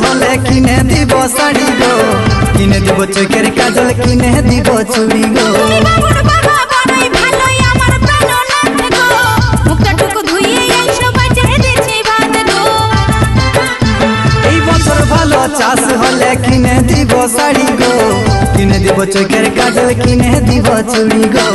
হলে কিনে দিব শাড়ি গো, কিনে দিব চোখের কাজল, কিনে দিব চুড়ি গো। এই বছর ভালো চাষ হলে কিনে দিব শাড়ি গো, কিনে দিব চোখের কাজল, কিনে দিব চুড়ি গো।